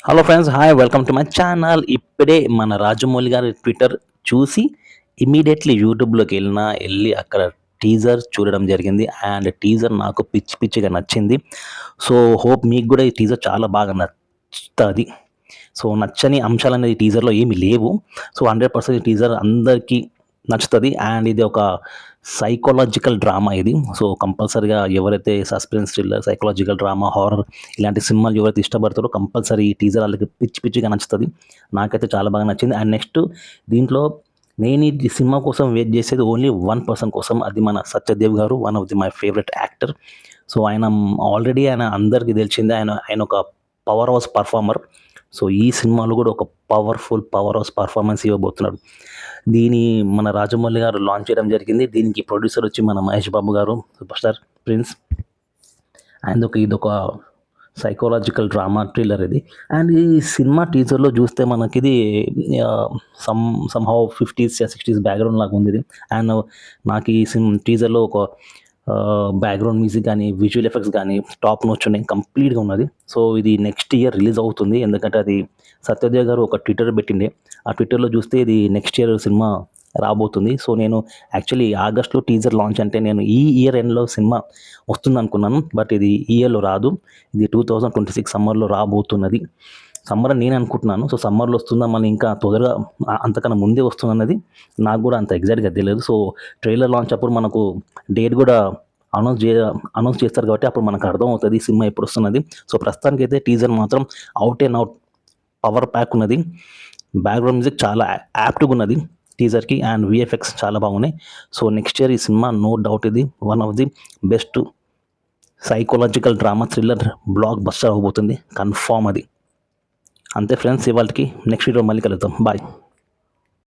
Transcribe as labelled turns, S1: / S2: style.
S1: Hello friends, hi, welcome to my channel. ఇప్పుడే మన రాజమౌళి గారి ట్విట్టర్ చూసి ఇమ్మీడియట్లీ యూట్యూబ్లోకి వెళ్ళి అక్కడ టీజర్ చూడడం జరిగింది. అండ్ టీజర్ నాకు పిచ్చి పిచ్చిగా నచ్చింది. సో హోప్ మీకు కూడా ఈ టీజర్ చాలా బాగా నచ్చుతుంది. సో నచ్చని అంశాలు అనేది టీజర్లో ఏమి లేవు. సో 100% టీజర్ అందరికీ నచ్చుతుంది. అండ్ ఇది ఒక సైకలాజికల్ డ్రామా ఇది. సో కంపల్సరీగా ఎవరైతే suspense thriller, psychological drama, horror ఇలాంటి సినిమాలు ఎవరైతే ఇష్టపడతారో కంపల్సరీ ఈ టీజర్ వాళ్ళకి పిచ్చి పిచ్చిగా నచ్చుతుంది. నాకైతే చాలా బాగా నచ్చింది. అండ్ నెక్స్ట్ దీంట్లో నేను ఈ సినిమా కోసం వెయిట్ చేసేది ఓన్లీ వన్ పర్సన్ కోసం. అది మన సత్యదేవ్ గారు, one of the my favourite actor. So already ఆయన అందరికీ తెలిసిందే. ఆయన ఒక పవర్ హౌస్ పర్ఫార్మర్. సో ఈ సినిమాలో కూడా ఒక పవర్ హౌస్ పర్ఫార్మెన్స్ ఇవ్వబోతున్నాడు. మన రాజమౌళి గారు లాంచ్ చేయడం జరిగింది. దీనికి ప్రొడ్యూసర్ వచ్చి మన మహేష్ బాబు గారు, సూపర్ స్టార్ ప్రిన్స్. అండ్ ఇదొక సైకలాజికల్ డ్రామా థ్రిల్లర్ ఇది. అండ్ ఈ సినిమా టీజర్లో చూస్తే మనకి ఇది సమ్హౌ 50s 60s బ్యాక్గ్రౌండ్ లాగా ఉంది ఇది. అండ్ నాకు ఈ టీజర్లో ఒక బ్యాక్గ్రౌండ్ మ్యూజిక్ కానీ, విజువల్ ఎఫెక్ట్స్ కానీ టాప్ నోచ్ ఉన్నాయి, కంప్లీట్గా ఉన్నది. సో ఇది నెక్స్ట్ ఇయర్ రిలీజ్ అవుతుంది. ఎందుకంటే అది సత్యదేవ్ గారు ఒక ట్విట్టర్ పెట్టిండే. ఆ ట్విట్టర్లో చూస్తే ఇది నెక్స్ట్ ఇయర్ సినిమా రాబోతుంది. సో నేను యాక్చువల్లీ ఆగస్ట్లో టీజర్ లాంచ్ అంటే నేను ఈ ఇయర్ ఎండ్లో సినిమా వస్తుంది అనుకున్నాను. బట్ ఇది ఈ ఇయర్లో రాదు. ఇది 2026 సమ్మర్లో రాబోతున్నది. సమ్మర్ అని నేను అనుకుంటున్నాను. సో సమ్మర్లో వస్తుందా, మళ్ళీ ఇంకా తొందరగా అంతకన్నా ముందే వస్తుందన్నది నాకు కూడా అంత ఎగ్జాక్ట్గా తెలియదు. సో ట్రైలర్ లాంచ్ అప్పుడు మనకు డేట్ కూడా అనౌన్స్ చేస్తారు కాబట్టి అప్పుడు మనకు అర్థం అవుతుంది ఈ సినిమా ఎప్పుడు వస్తున్నది. సో ప్రస్తుతానికైతే టీజర్ మాత్రం out and out power pack ఉన్నది. బ్యాక్గ్రౌండ్ మ్యూజిక్ చాలా యాప్ట్గా ఉన్నది టీజర్కి. అండ్ విఎఫ్ఎక్స్ చాలా బాగున్నాయి. సో నెక్స్ట్ ఇయర్ ఈ సినిమా నో డౌట్ ఇది one of the best psychological drama thriller blockbuster అవబోతుంది, కన్ఫామ్ అది. అంతే ఫ్రెండ్స్, ఇవాళకి నెక్స్ట్ వీడియో మళ్ళీ కలుద్దాం. బాయ్.